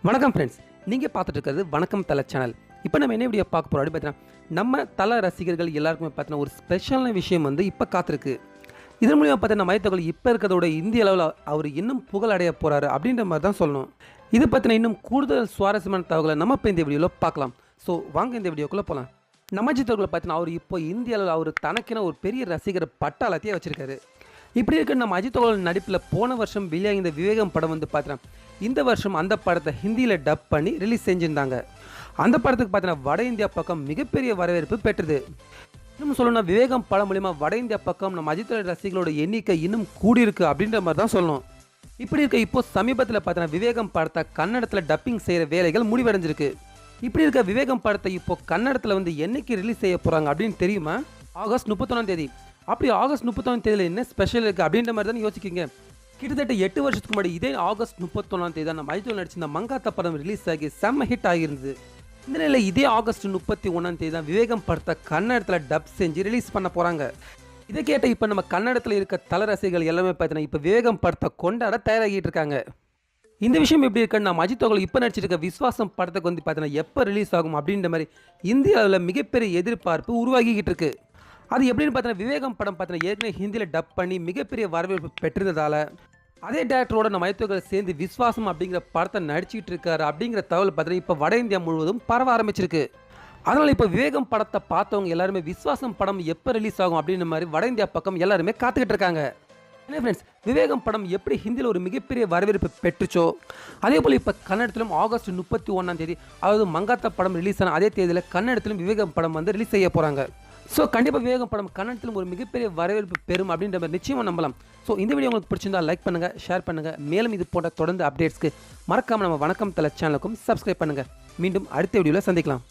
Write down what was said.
வணக்கம் ஃப்ரெண்ட்ஸ், நீங்கள் பார்த்துட்டு இருக்கிறது வணக்கம் தலை சேனல். இப்போ நம்ம என்ன வீடியோ பார்க்க போகிறோம் அப்படின்னு பார்த்தீங்கன்னா, நம்ம தலை ரசிகர்கள் எல்லாருக்குமே பார்த்தீங்கன்னா ஒரு ஸ்பெஷலான விஷயம் வந்து இப்போ காத்திருக்கு. இதன் மூலியமாக பார்த்தீங்கன்னா மைத்தொகை இப்போ இருக்கிறதோட இந்திய அளவில் அவர் இன்னும் புகழ் அடைய போகிறாரு அப்படின்ற மாதிரி தான் சொல்லணும். இது பற்றின இன்னும் கூடுதல் சுவாரஸ்யமான தகவலை நம்ம இப்போ இந்த வீடியோவில் பார்க்கலாம். ஸோ வாங்க இந்த வீடியோக்குள்ளே போகலாம். நம்ம அஜித்தவர்களை பார்த்தீங்கன்னா அவர் இப்போ இந்திய அளவில் அவர் தனக்கென ஒரு பெரிய ரசிகர் பட்டாளத்தையே வச்சிருக்காரு. இப்படி இருக்க நம்ம அஜித் அவர்கள் நடிப்பில் போன வருஷம் வெளியாகி இந்த விவேகம் படம் வந்து பார்த்தீங்கன்னா இந்த வருஷம் அந்த படத்தை ஹிந்தியில் டப் பண்ணி ரிலீஸ் செஞ்சுருந்தாங்க. அந்த படத்துக்கு பார்த்தீங்கன்னா வட இந்தியா பக்கம் மிகப்பெரிய வரவேற்பு பெற்றது. இன்னும் சொல்லணும்னா விவேகம் படம் மூலிமா வட இந்தியா பக்கம் நம்ம அஜித் ரசிகர்களோட எண்ணிக்கை இன்னும் கூடியிருக்கு அப்படின்ற மாதிரி தான் சொல்லணும். இப்படி இருக்க இப்போ சமீபத்தில் பார்த்தீங்கன்னா விவேகம் படத்தை கன்னடத்தில் டப்பிங் செய்கிற வேலைகள் முடிவடைஞ்சிருக்கு. இப்படி இருக்க விவேகம் படத்தை இப்போ கன்னடத்தில் வந்து என்னைக்கு ரிலீஸ் செய்ய போகிறாங்க அப்படின்னு தெரியுமா? ஆகஸ்ட் 31 அப்படி ஆகஸ்ட் 31 என்ன ஸ்பெஷல் இருக்குது அப்படின்ற மாதிரி தான் யோசிக்கிங்க. கிட்டத்தட்ட 8 வருஷத்துக்கு முன்னாடி இதே ஆகஸ்ட் 31 தான் நம்ம அஜித் நடிச்சிருந்த மங்காத்தா படம் ரிலீஸ் ஆகி செம்ம ஹிட் ஆகியிருந்தது. இந்த நிலையில் இதே ஆகஸ்ட் 31 தான் விவேகம் படத்தை கன்னடத்தில் டப் செஞ்சு ரிலீஸ் பண்ண போகிறாங்க. இதை கேட்ட இப்போ நம்ம கன்னடத்தில் இருக்க தல ரசிகர்கள் எல்லாமே பார்த்தீங்கன்னா இப்போ விவேகம் படத்தை கொண்டாட தயாராகிட்டு இருக்காங்க. இந்த விஷயம் எப்படி இருக்குன்னு நம்ம அஜித் அவர்கள் இப்போ நடிச்சிருக்க விஸ்வாசம் படத்துக்கு வந்து பார்த்தீங்கன்னா எப்போ ரிலீஸ் ஆகும் அப்படின்ற மாதிரி இந்தியாவில் மிகப்பெரிய எதிர்பார்ப்பு உருவாகிக்கிட்டு இருக்கு. அது எப்படின்னு பார்த்தீங்கன்னா விவேகம் படம் பார்த்தீங்கன்னா ஏற்கனவே ஹிந்தியில் டப் பண்ணி மிகப்பெரிய வரவேற்பு பெற்றிருந்ததால் அதே டேரக்டரோட நம்ம அஜித் சேர்ந்து விஸ்வாசம் அப்படிங்கிற படத்தை நடிச்சிட்டு இருக்காரு அப்படிங்கிற தகவல் பார்த்தீங்கன்னா இப்போ வட இந்தியா முழுவதும் பரவ ஆரம்பிச்சிருக்கு. அதனால் இப்போ விவேகம் படத்தை பார்த்தவங்க எல்லாருமே விஸ்வாசம் படம் எப்போ ரிலீஸ் ஆகும் அப்படின்ற மாதிரி வட இந்தியா பக்கம் எல்லாருமே காத்துக்கிட்டு இருக்காங்க. என்ன ஃப்ரெண்ட்ஸ், விவேகம் படம் எப்படி ஹிந்தியில் ஒரு மிகப்பெரிய வரவேற்பு பெற்றுச்சோ அதே போல் இப்போ கன்னடத்திலும் ஆகஸ்ட் 31 அதாவது மங்காத்தா படம் ரிலீஸ் ஆன அதே தேதியில் கன்னடத்திலும் விவேகம் படம் வந்து ரிலீஸ் செய்ய போகிறாங்க. ஸோ கண்டிப்பாக விவேகம் படம் கன்னடத்திலும் ஒரு மிகப்பெரிய வரவேற்பு பெறும் அப்படின்ற மாதிரி நிச்சயமாக நம்பலாம். ஸோ இந்த வீடியோ உங்களுக்கு பிடிச்சிருந்தால் லைக் பண்ணுங்கள், ஷேர் பண்ணுங்கள். மேலும் இது போன்ற தொடர்ந்து அப்டேட்ஸ்க்கு மறக்காமல் நம்ம வணக்கம் தலை சேனலுக்கும் சப்ஸ்கிரைப் பண்ணுங்கள். மீண்டும் அடுத்த வீடியோவில் சந்திக்கலாம்.